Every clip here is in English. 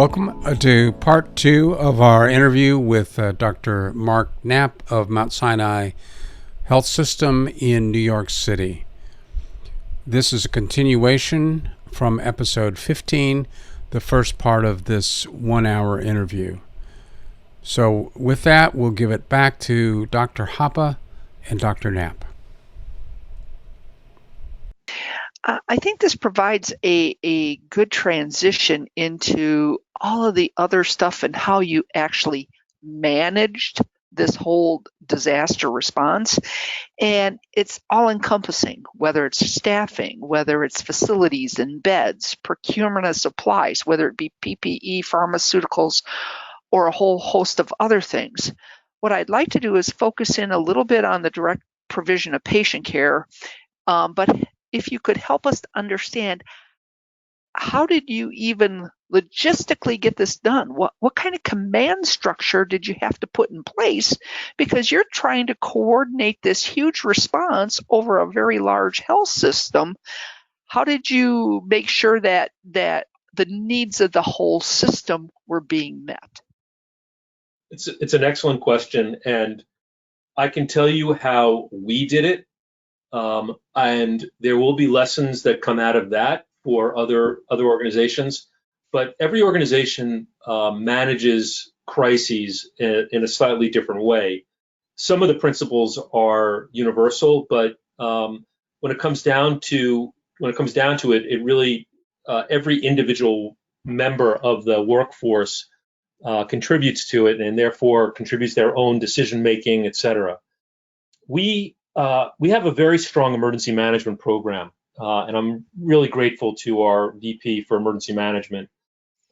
Welcome to part 2 of our interview with Dr. Marc Napp of Mount Sinai Health System in New York City. This is a continuation from episode 15, the first part of this 1-hour interview. So with that, we'll give it back to Dr. Hoppa and Dr. Napp. I think this provides a good transition into all of the other stuff and how you actually managed this whole disaster response. And it's all encompassing, whether it's staffing, whether it's facilities and beds, procurement of supplies, whether it be PPE, pharmaceuticals, or a whole host of other things. What I'd like to do is focus in a little bit on the direct provision of patient care, but if you could help us to understand, how did you even logistically get this done? What kind of command structure did you have to put in place? Because you're trying to coordinate this huge response over a very large health system. How did you make sure that the needs of the whole system were being met? It's an excellent question, and I can tell you how we did it. And there will be lessons that come out of that for other organizations, but every organization manages crises in a slightly different way. Some of the principles are universal, but when it comes down to it, it really every individual member of the workforce contributes to it, and therefore contributes their own decision making, et cetera. We have a very strong emergency management program, and I'm really grateful to our VP for emergency management,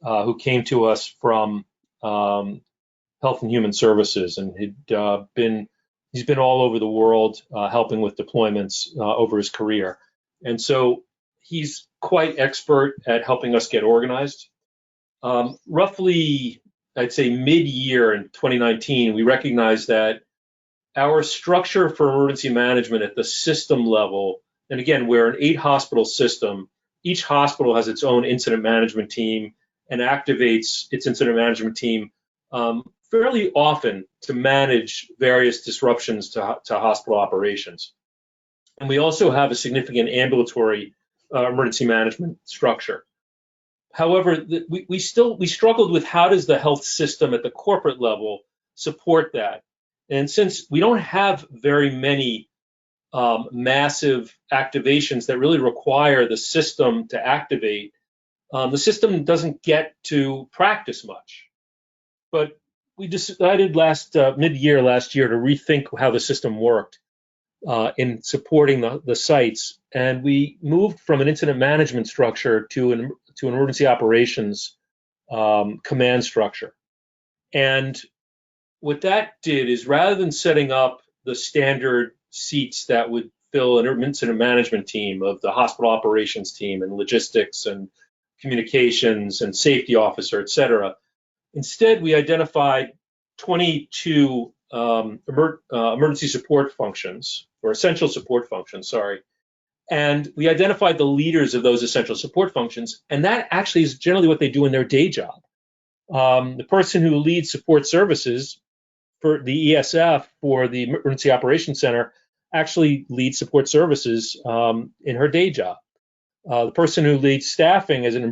who came to us from Health and Human Services, and he's been all over the world helping with deployments over his career, and so he's quite expert at helping us get organized. Roughly, I'd say mid-year in 2019, we recognized that our structure for emergency management at the system level, and again, we're an 8-hospital system. Each hospital has its own incident management team and activates its incident management team fairly often to manage various disruptions to hospital operations. And we also have a significant ambulatory emergency management structure. However, we struggled with how does the health system at the corporate level support that? And since we don't have very many massive activations that really require the system to activate, the system doesn't get to practice much. But we decided mid-year last year to rethink how the system worked in supporting the sites, and we moved from an incident management structure to an emergency operations command structure. And what that did is, rather than setting up the standard seats that would fill an incident management team of the hospital operations team and logistics and communications and safety officer, et cetera, instead we identified 22 emergency support functions, or essential support functions, sorry. And we identified the leaders of those essential support functions, and that actually is generally what they do in their day job. The person who leads support services for the ESF for the Emergency Operations Center actually leads support services in her day job. The person who leads staffing as an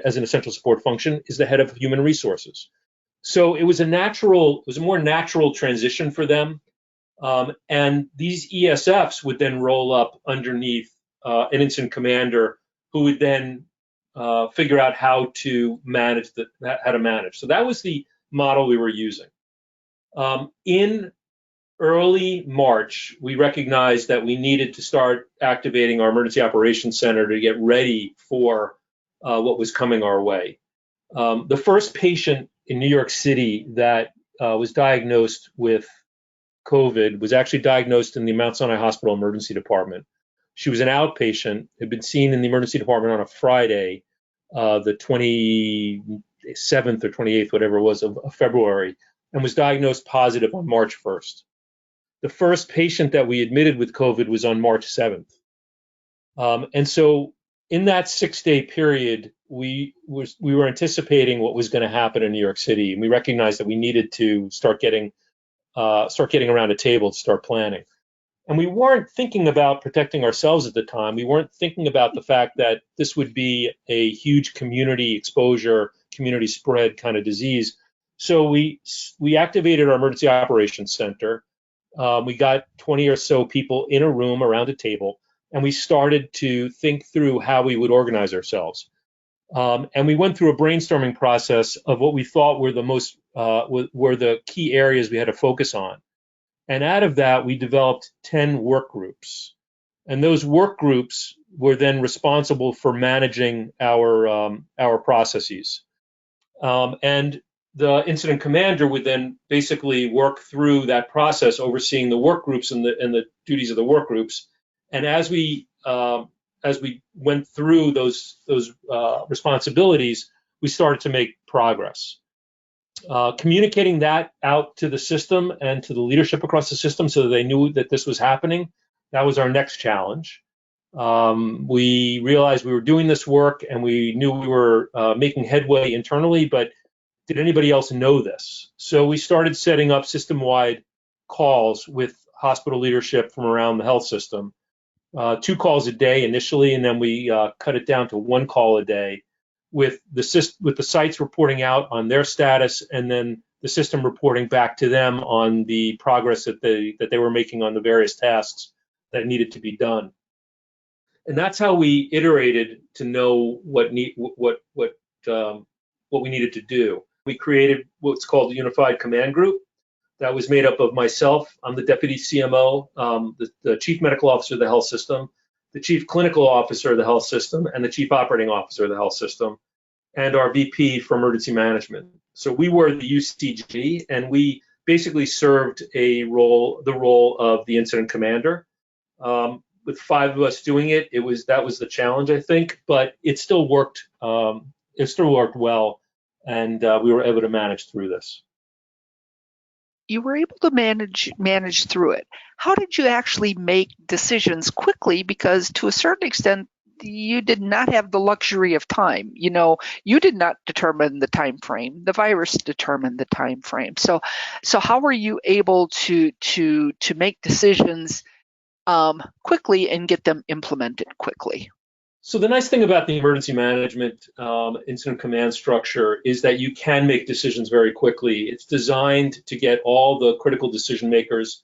essential support function is the head of human resources. So it was a more natural transition for them. And these ESFs would then roll up underneath an incident commander, who would then figure out how to manage. So that was the model we were using. In early March, we recognized that we needed to start activating our Emergency Operations Center to get ready for what was coming our way. The first patient in New York City that was diagnosed with COVID was actually diagnosed in the Mount Sinai Hospital Emergency Department. She was an outpatient, had been seen in the emergency department on a Friday, the 27th or 28th, whatever it was, of February, and was diagnosed positive on March 1st. The first patient that we admitted with COVID was on March 7th. And so in that 6-day period, we were anticipating what was going to happen in New York City, and we recognized that we needed to start getting around a table to start planning. And we weren't thinking about protecting ourselves at the time. We weren't thinking about the fact that this would be a huge community exposure, community spread kind of disease. So we activated our emergency operations center. We got 20 or so people in a room around a table, and we started to think through how we would organize ourselves. And we went through a brainstorming process of what we thought were the key areas we had to focus on. And out of that, we developed 10 work groups. And those work groups were then responsible for managing our processes. And the incident commander would then basically work through that process, overseeing the work groups and the duties of the work groups. And as we went through those responsibilities, we started to make progress. Communicating that out to the system and to the leadership across the system so that they knew that this was happening, that was our next challenge. We realized we were doing this work and we knew we were making headway internally, but did anybody else know this? So we started setting up system-wide calls with hospital leadership from around the health system, 2 calls a day initially, and then we cut it down to 1 call a day, with the sites reporting out on their status, and then the system reporting back to them on the progress that they were making on the various tasks that needed to be done. And that's how we iterated to know what we needed to do. We created what's called a unified command group that was made up of myself. I'm the deputy CMO, the chief medical officer of the health system, the chief clinical officer of the health system, and the chief operating officer of the health system, and our VP for emergency management. So we were the UCG, and we basically served the role of the incident commander. With 5 of us doing it, that was the challenge, I think, but it still worked. It still worked well, and we were able to manage through this. You were able to manage through it. How did you actually make decisions quickly? Because to a certain extent, you did not have the luxury of time. You did not determine the time frame. The virus determined the time frame. So how were you able to make decisions quickly and get them implemented quickly? So the nice thing about the emergency management incident command structure is that you can make decisions very quickly. It's designed to get all the critical decision makers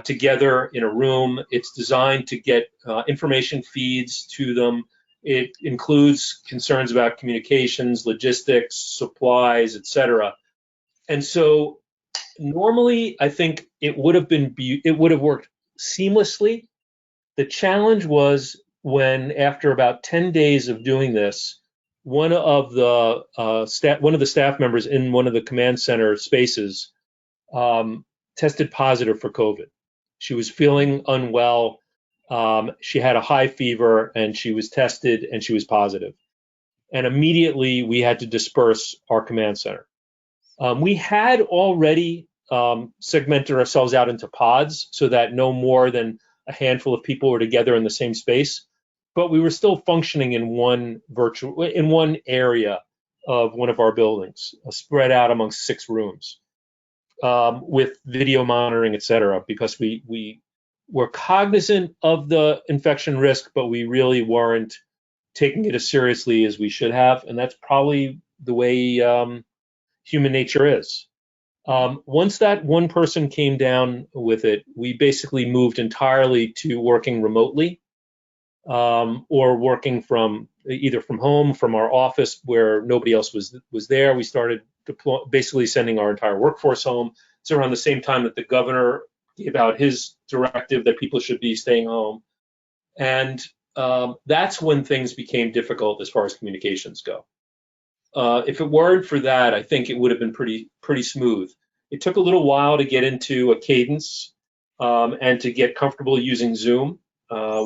together in a room. It's designed to get information feeds to them. It includes concerns about communications, logistics, supplies, etc. And so normally, I think it would have worked seamlessly. The challenge was when, after about 10 days of doing this, one of the staff members in one of the command center spaces tested positive for COVID. She was feeling unwell. She had a high fever, and she was tested, and she was positive. And immediately, we had to disperse our command center. We had already segmented ourselves out into pods so that no more than a handful of people were together in the same space, but we were still functioning in one area of one of our buildings, spread out amongst 6 rooms, with video monitoring, et cetera, because we were cognizant of the infection risk, but we really weren't taking it as seriously as we should have, and that's probably the way human nature is. Once that one person came down with it, we basically moved entirely to working remotely, or working either from home, from our office where nobody else was there. We started basically sending our entire workforce home. It's around the same time that the governor gave out his directive that people should be staying home. And that's when things became difficult as far as communications go. If it weren't for that, I think it would have been pretty smooth. It took a little while to get into a cadence and to get comfortable using Zoom.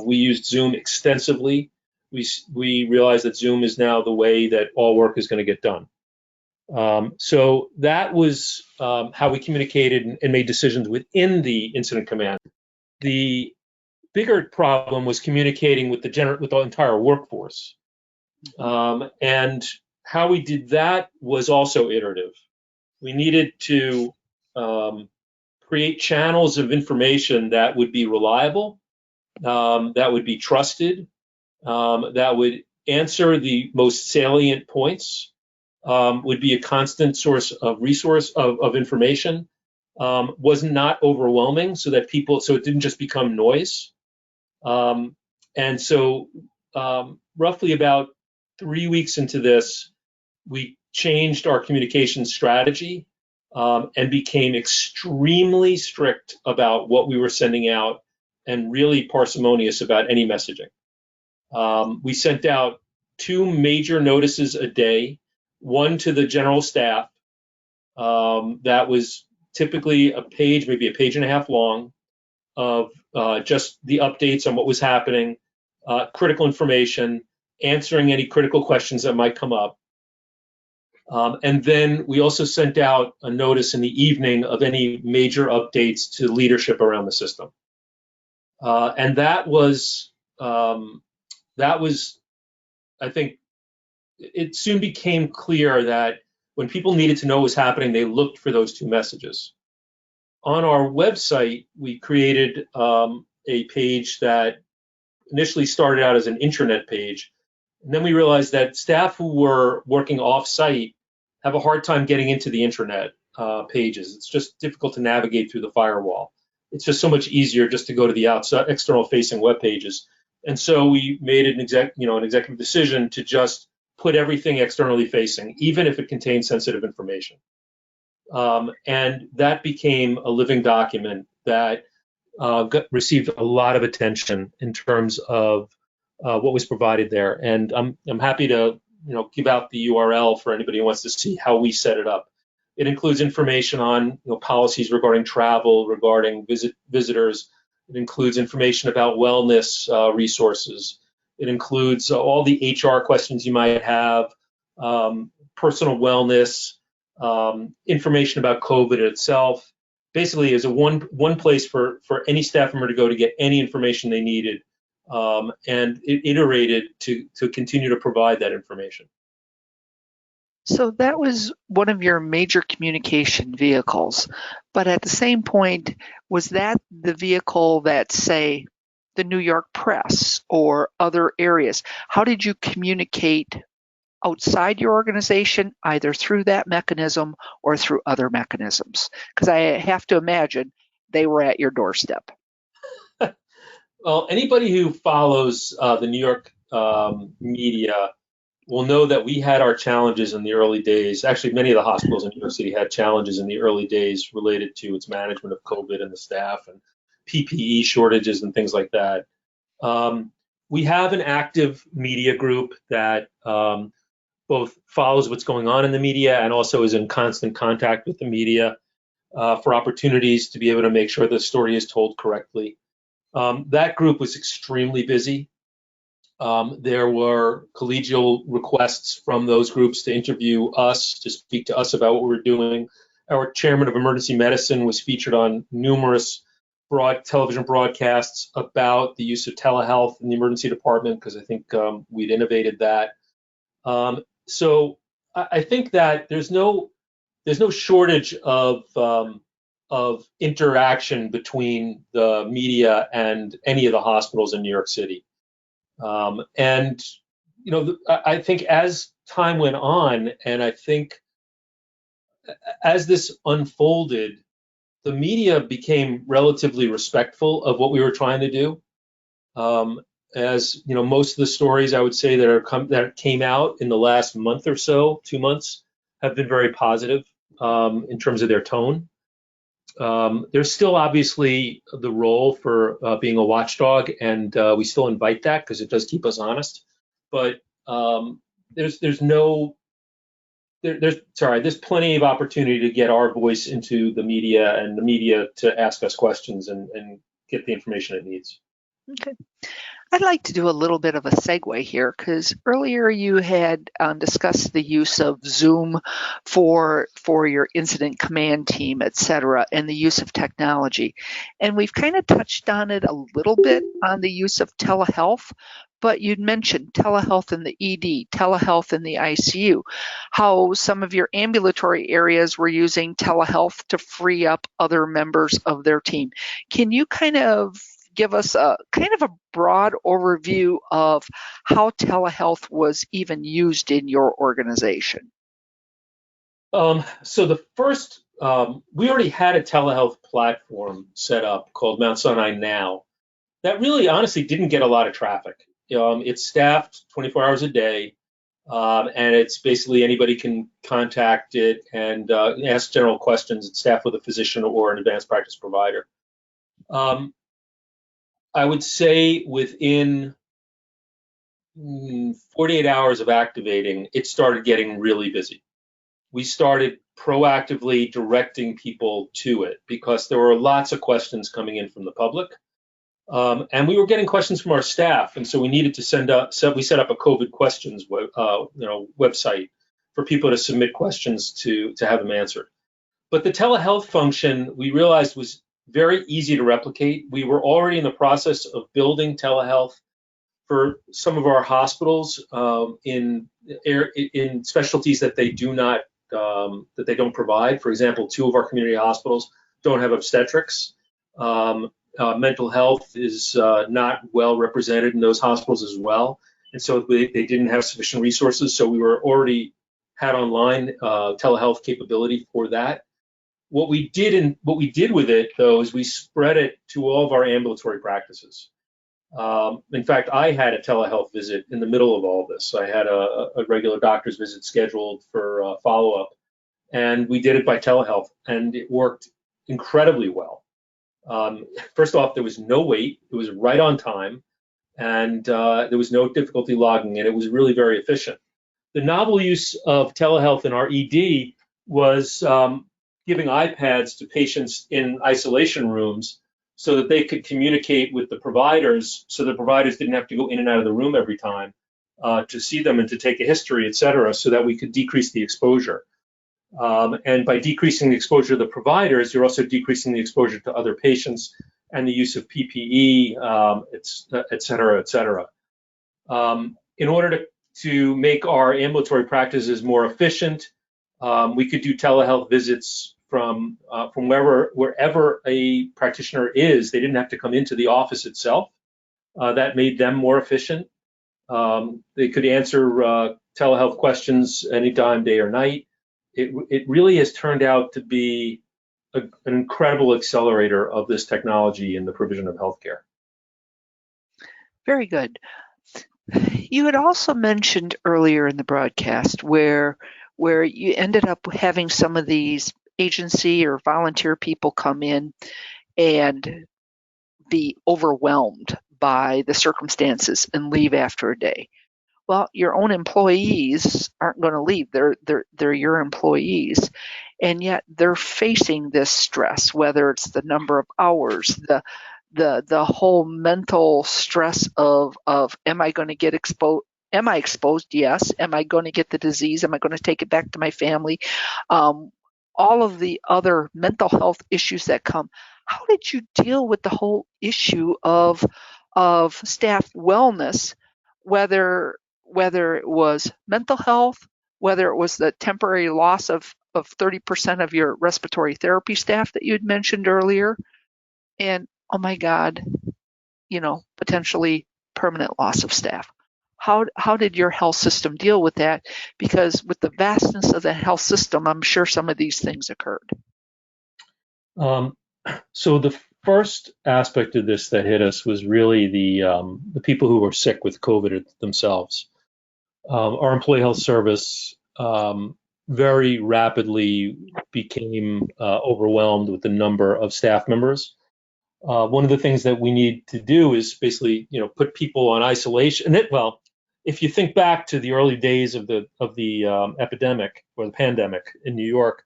We used Zoom extensively. We realized that Zoom is now the way that all work is going to get done. So that was how we communicated and made decisions within the incident command. The bigger problem was communicating with the entire workforce. And how we did that was also iterative. We needed to create channels of information that would be reliable, that would be trusted, that would answer the most salient points, would be a constant source of resource of information, was not overwhelming, so that so it didn't just become noise. And so roughly about 3 weeks into this, we changed our communication strategy and became extremely strict about what we were sending out and really parsimonious about any messaging. We sent out 2 major notices a day, one to the general staff that was typically a page, maybe a page and a half long, of just the updates on what was happening, critical information, answering any critical questions that might come up. And then we also sent out a notice in the evening of any major updates to leadership around the system. And that was, I think, it soon became clear that when people needed to know what was happening, they looked for those 2 messages. On our website, we created a page that initially started out as an intranet page. And then we realized that staff who were working off-site have a hard time getting into the intranet pages. It's just difficult to navigate through the firewall. It's just so much easier just to go to the outside, external-facing web pages. And so we made an executive decision to just put everything externally facing, even if it contains sensitive information. And that became a living document that received a lot of attention in terms of what was provided there. And I'm happy to give out the URL for anybody who wants to see how we set it up. It includes information on policies regarding travel, regarding visitors. It includes information about wellness resources. It includes all the HR questions you might have, personal wellness, information about COVID itself. Basically, is a one place for any staff member to go to get any information they needed, and it iterated to continue to provide that information. So that was one of your major communication vehicles. But at the same point, was that the vehicle that, say, the New York press or other areas? How did you communicate outside your organization, either through that mechanism or through other mechanisms? Because I have to imagine they were at your doorstep. Well, anybody who follows the New York media will know that we had our challenges in the early days. Actually, many of the hospitals in New York City had challenges in the early days related to its management of COVID and the staff and PPE shortages and things like that. We have an active media group that both follows what's going on in the media and also is in constant contact with the media for opportunities to be able to make sure the story is told correctly. That group was extremely busy. There were collegial requests from those groups to interview us, to speak to us about what we were doing. Our chairman of emergency medicine was featured on numerous television broadcasts about the use of telehealth in the emergency department, because I think we'd innovated that. So I think that there's no shortage of interaction between the media and any of the hospitals in New York City. And I think as time went on, and I think as this unfolded, the media became relatively respectful of what we were trying to do. As most of the stories I would say that came out in the last month or so, 2 months, have been very positive in terms of their tone. There's still obviously the role for being a watchdog, and we still invite that because it does keep us honest. But there's plenty of opportunity to get our voice into the media and the media to ask us questions and get the information it needs. Okay. I'd like to do a little bit of a segue here, because earlier you had discussed the use of Zoom for your incident command team, et cetera, and the use of technology. And we've kind of touched on it a little bit on the use of telehealth, But you'd mentioned telehealth in the ED, telehealth in the ICU, how some of your ambulatory areas were using telehealth to free up other members of their team. Can you kind of give us a broad overview of how telehealth was even used in your organization? So the first, we already had a telehealth platform set up called Mount Sinai Now that really honestly didn't get a lot of traffic. It's staffed 24 hours a day, and it's basically anybody can contact it and ask general questions. It's staffed with a physician or an advanced practice provider. I would say within 48 hours of activating, it started getting really busy. We started proactively directing people to it because there were lots of questions coming in from the public. And we were getting questions from our staff, and so we needed to we set up a COVID questions website for people to submit questions to have them answered. But the telehealth function we realized was very easy to replicate. We were already in the process of building telehealth for some of our hospitals in specialties that they don't provide. For example, 2 of our community hospitals don't have obstetrics. Mental health is not well represented in those hospitals as well, and so they didn't have sufficient resources. So we were already had online telehealth capability for that. What we did with it though is we spread it to all of our ambulatory practices. In fact, I had a telehealth visit in the middle of all this. I had a regular doctor's visit scheduled for follow-up, and we did it by telehealth, and it worked incredibly well. First off, there was no wait. It was right on time, and there was no difficulty logging in. It was really very efficient. The novel use of telehealth in our ED was giving iPads to patients in isolation rooms so that they could communicate with the providers, so the providers didn't have to go in and out of the room every time to see them and to take a history, et cetera, so that we could decrease the exposure. And by decreasing the exposure to the providers, you're also decreasing the exposure to other patients and the use of PPE, et cetera, et cetera. In order to make our ambulatory practices more efficient, we could do telehealth visits from wherever a practitioner is. They didn't have to come into the office itself. That made them more efficient. They could answer telehealth questions anytime, day or night. It really has turned out to be an incredible accelerator of this technology in the provision of healthcare. Very good. You had also mentioned earlier in the broadcast where you ended up having some of these agency or volunteer people come in and be overwhelmed by the circumstances and leave after a day. Well, your own employees aren't going to leave. They're your employees, and yet they're facing this stress, whether it's the number of hours, the whole mental stress of am I going to get exposed? Am I exposed? Yes. Am I going to get the disease? Am I going to take it back to my family? All of the other mental health issues that come. How did you deal with the whole issue of staff wellness, whether it was mental health, whether it was the temporary loss of 30% of your respiratory therapy staff that you had mentioned earlier, and oh my God, potentially permanent loss of staff. How did your health system deal with that? Because with the vastness of the health system, I'm sure some of these things occurred. So the first aspect of this that hit us was really the people who were sick with COVID themselves. Our employee health service very rapidly became overwhelmed with the number of staff members. One of the things that we need to do is basically, put people on isolation. If you think back to the early days of the epidemic or the pandemic in New York,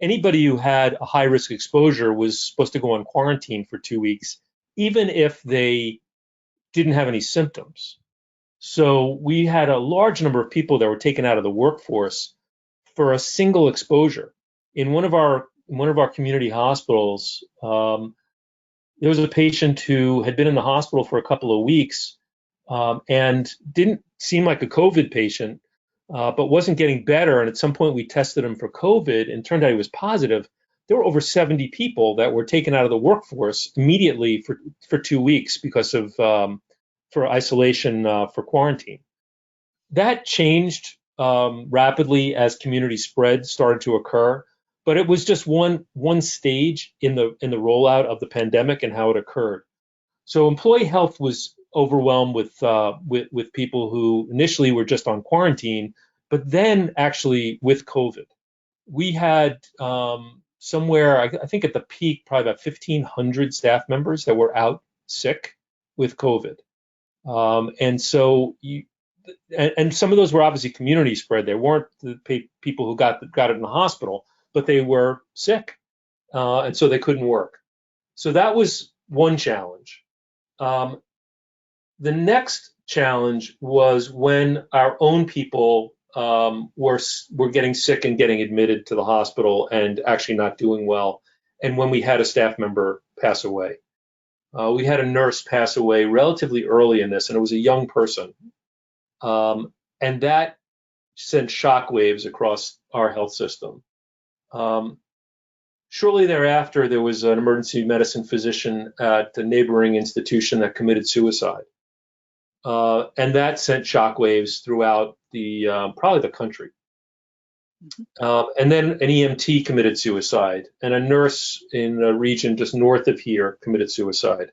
anybody who had a high risk exposure was supposed to go on quarantine for 2 weeks, even if they didn't have any symptoms. So we had a large number of people that were taken out of the workforce for a single exposure. In one of our community hospitals, there was a patient who had been in the hospital for a couple of weeks, and didn't seem like a COVID patient, but wasn't getting better. And at some point, we tested him for COVID, and turned out he was positive. There were over 70 people that were taken out of the workforce immediately for 2 weeks because of for isolation for quarantine. That changed rapidly as community spread started to occur, but it was just one stage in the rollout of the pandemic and how it occurred. So employee health was overwhelmed with people who initially were just on quarantine, but then actually with COVID. We had somewhere, I think at the peak, probably about 1,500 staff members that were out sick with COVID. And so and some of those were obviously community spread. They weren't the people who got it in the hospital, but they were sick, and so they couldn't work. So that was one challenge. The next challenge was when our own people were getting sick and getting admitted to the hospital and actually not doing well, and when we had a staff member pass away. We had a nurse pass away relatively early in this, and it was a young person. And that sent shockwaves across our health system. Shortly thereafter, there was an emergency medicine physician at the neighboring institution that committed suicide. And that sent shockwaves throughout probably the country. And then an EMT committed suicide, and a nurse in a region just north of here committed suicide.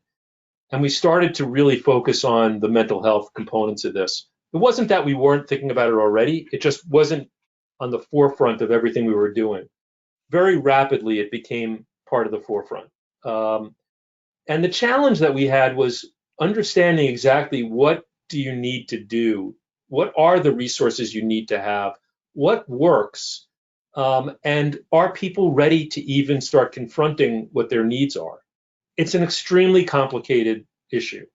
And we started to really focus on the mental health components of this. It wasn't that we weren't thinking about it already, it just wasn't on the forefront of everything we were doing. Very rapidly, it became part of the forefront. And the challenge that we had was understanding exactly what do you need to do? What are the resources you need to have? What works? And are people ready to even start confronting what their needs are? It's an extremely complicated issue.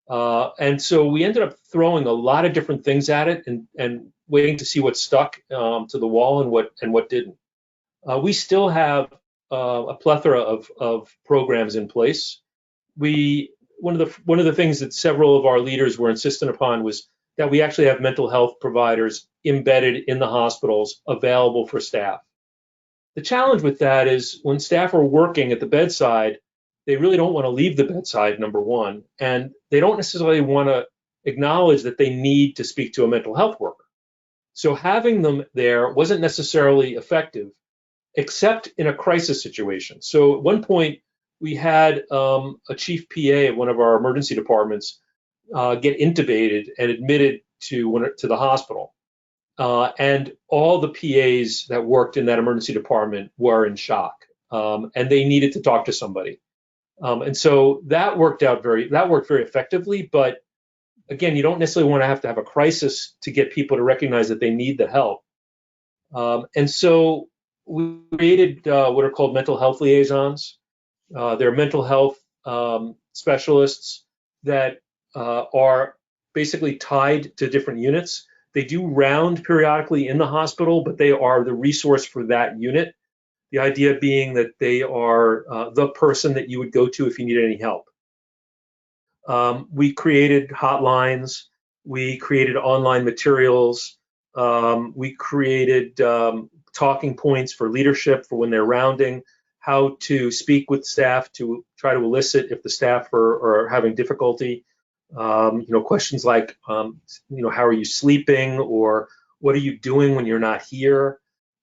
And so we ended up throwing a lot of different things at it and waiting to see what stuck to the wall and what didn't. We still have a plethora of programs in place. One of the things that several of our leaders were insistent upon was that we actually have mental health providers embedded in the hospitals available for staff. The challenge with that is when staff are working at the bedside, they really don't want to leave the bedside, number one, and they don't necessarily want to acknowledge that they need to speak to a mental health worker. So having them there wasn't necessarily effective, except in a crisis situation. So at one point, we had a chief PA at one of our emergency departments get intubated and admitted to the hospital. And all the PAs that worked in that emergency department were in shock, and they needed to talk to somebody. And so that worked very effectively. But again, you don't necessarily want to have a crisis to get people to recognize that they need the help. And so we created what are called mental health liaisons. They're mental health specialists that are basically tied to different units. They do round periodically in the hospital, but they are the resource for that unit. The idea being that they are the person that you would go to if you needed any help. We created hotlines. We created online materials. We created talking points for leadership for when they're rounding, how to speak with staff to try to elicit if the staff are having difficulty. Questions like, how are you sleeping, or what are you doing when you're not here?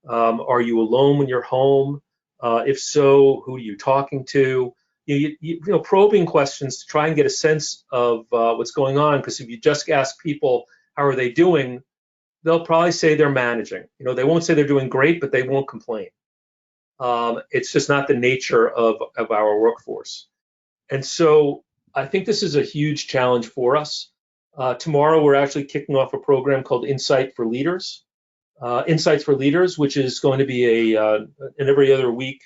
Are you alone when you're home? If so, who are you talking to? Probing questions to try and get a sense of what's going on. Because if you just ask people how are they doing, they'll probably say they're managing. They won't say they're doing great, but they won't complain. It's just not the nature of our workforce. And so I think this is a huge challenge for us. Tomorrow, we're actually kicking off a program called Insights for Leaders, which is going to be an every other week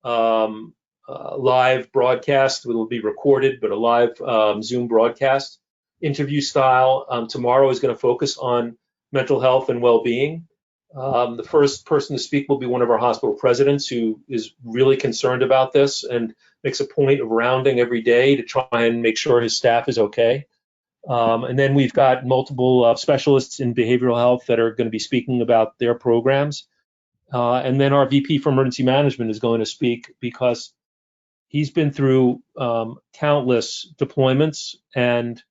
live broadcast. It will be recorded, but a live Zoom broadcast, interview style. Tomorrow is going to focus on mental health and well-being. The first person to speak will be one of our hospital presidents who is really concerned about this and makes a point of rounding every day to try and make sure his staff is okay. And then we've got multiple specialists in behavioral health that are going to be speaking about their programs. And then our VP for Emergency Management is going to speak because he's been through countless deployments and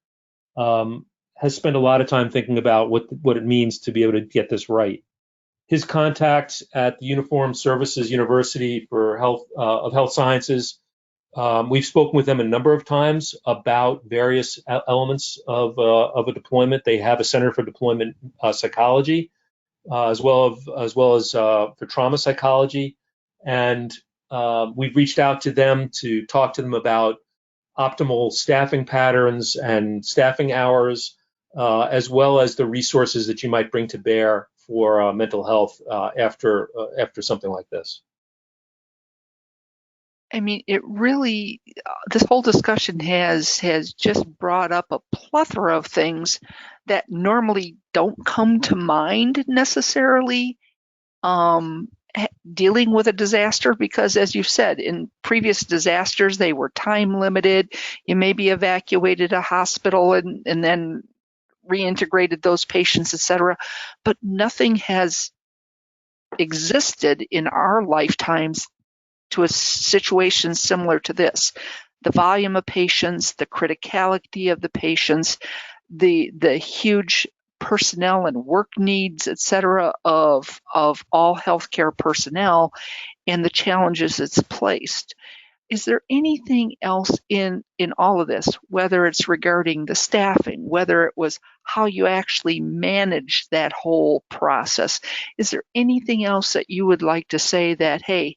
has spent a lot of time thinking about what it means to be able to get this right. His contacts at the Uniformed Services University for Health Sciences, we've spoken with them a number of times about various elements of a deployment. They have a Center for Deployment Psychology, as well as for trauma psychology, and we've reached out to them to talk to them about optimal staffing patterns and staffing hours, as well as the resources that you might bring to bear for mental health after something like this. I mean, it really, this whole discussion has just brought up a plethora of things that normally don't come to mind necessarily dealing with a disaster, because as you've said, in previous disasters, they were time limited. You maybe evacuated a hospital and then reintegrated those patients, et cetera, but nothing has existed in our lifetimes to a situation similar to this. The volume of patients, the criticality of the patients, the huge personnel and work needs, et cetera, of all healthcare personnel, and the challenges it's placed. Is there anything else in all of this, whether it's regarding the staffing, whether it was how you actually managed that whole process? Is there anything else that you would like to say that, hey,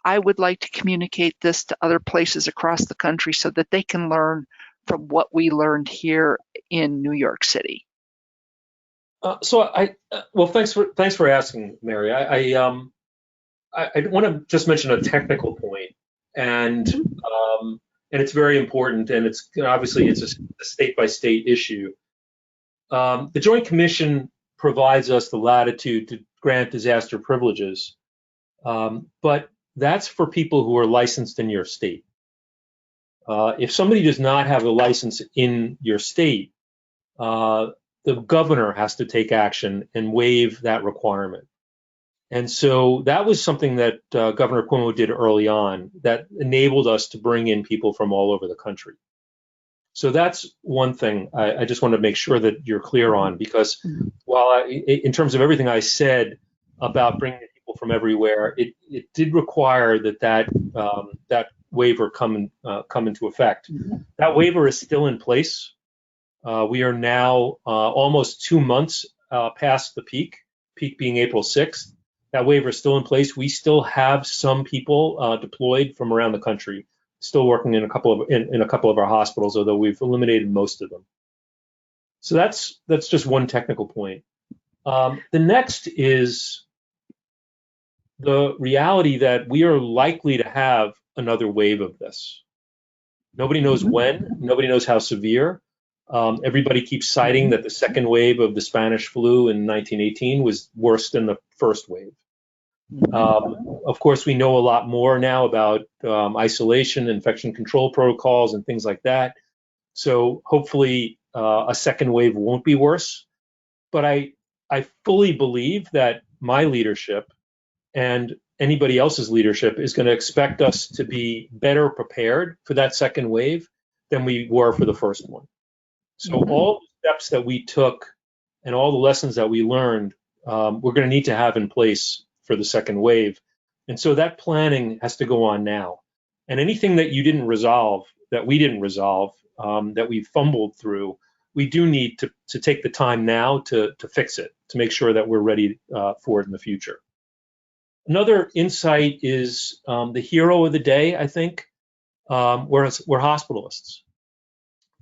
I would like to communicate this to other places across the country so that they can learn from what we learned here in New York City? Well, thanks for asking, Mary. I want to just mention a technical point, and it's very important, and it's obviously it's a state by state issue. The Joint Commission provides us the latitude to grant disaster privileges, but that's for people who are licensed in your state. If somebody does not have a license in your state, the governor has to take action and waive that requirement. And so that was something that Governor Cuomo did early on that enabled us to bring in people from all over the country. So that's one thing I just want to make sure that you're clear on, because while in terms of everything I said about bringing people from everywhere, it did require that waiver come into effect. That waiver is still in place. We are now almost 2 months past the peak being April 6th. That waiver is still in place. We still have some people deployed from around the country, still working in a couple of our hospitals, although we've eliminated most of them. So that's just one technical point. The next is the reality that we are likely to have another wave of this. Nobody knows when, nobody knows how severe. Everybody keeps citing that the second wave of the Spanish flu in 1918 was worse than the first wave. Of course, we know a lot more now about isolation, infection control protocols, and things like that. So hopefully a second wave won't be worse. But I fully believe that my leadership and anybody else's leadership is going to expect us to be better prepared for that second wave than we were for the first one. So all the steps that we took and all the lessons that we learned, we're going to need to have in place for the second wave. And so that planning has to go on now. And anything that you didn't resolve, that we didn't resolve, that we fumbled through, we do need to take the time now to fix it, to make sure that we're ready for it in the future. Another insight is the hero of the day, I think, we're hospitalists.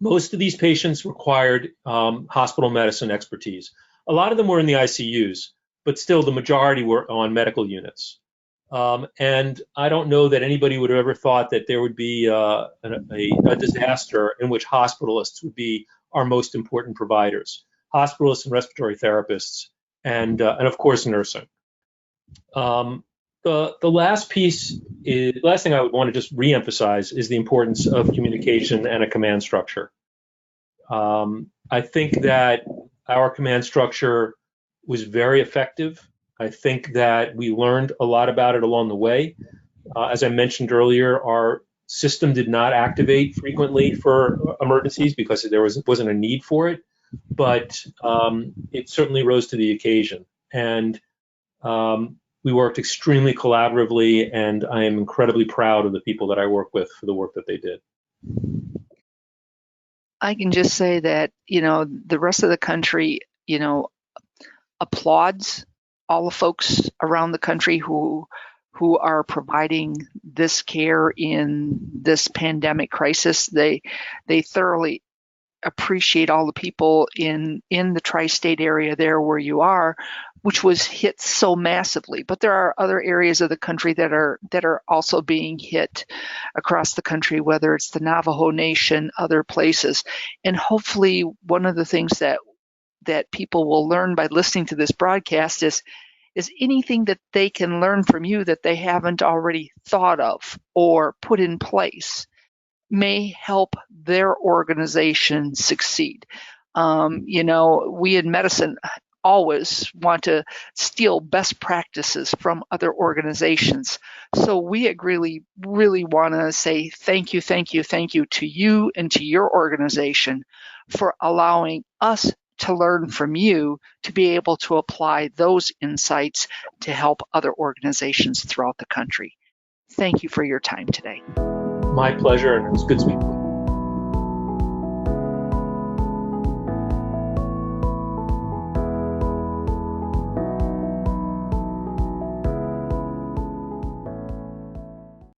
Most of these patients required hospital medicine expertise. A lot of them were in the ICUs, but still the majority were on medical units. And I don't know that anybody would have ever thought that there would be a disaster in which hospitalists would be our most important providers. Hospitalists and respiratory therapists, and of course nursing. The last thing I would want to just reemphasize is the importance of communication and a command structure. I think that our command structure was very effective. I think that we learned a lot about it along the way. As I mentioned earlier, our system did not activate frequently for emergencies because there wasn't a need for it, but it certainly rose to the occasion. And we worked extremely collaboratively, and I am incredibly proud of the people that I work with for the work that they did. I can just say that, the rest of the country, applauds all the folks around the country who are providing this care in this pandemic crisis. They thoroughly appreciate all the people in the tri-state area there where you are, which was hit so massively. But there are other areas of the country that are also being hit across the country, whether it's the Navajo Nation, other places. And hopefully one of the things that people will learn by listening to this broadcast is anything that they can learn from you that they haven't already thought of or put in place may help their organization succeed. We in medicine always want to steal best practices from other organizations. So we really want to say thank you to you and to your organization for allowing us to learn from you to be able to apply those insights to help other organizations throughout the country. Thank you for your time today. My pleasure, and it was good speaking with you.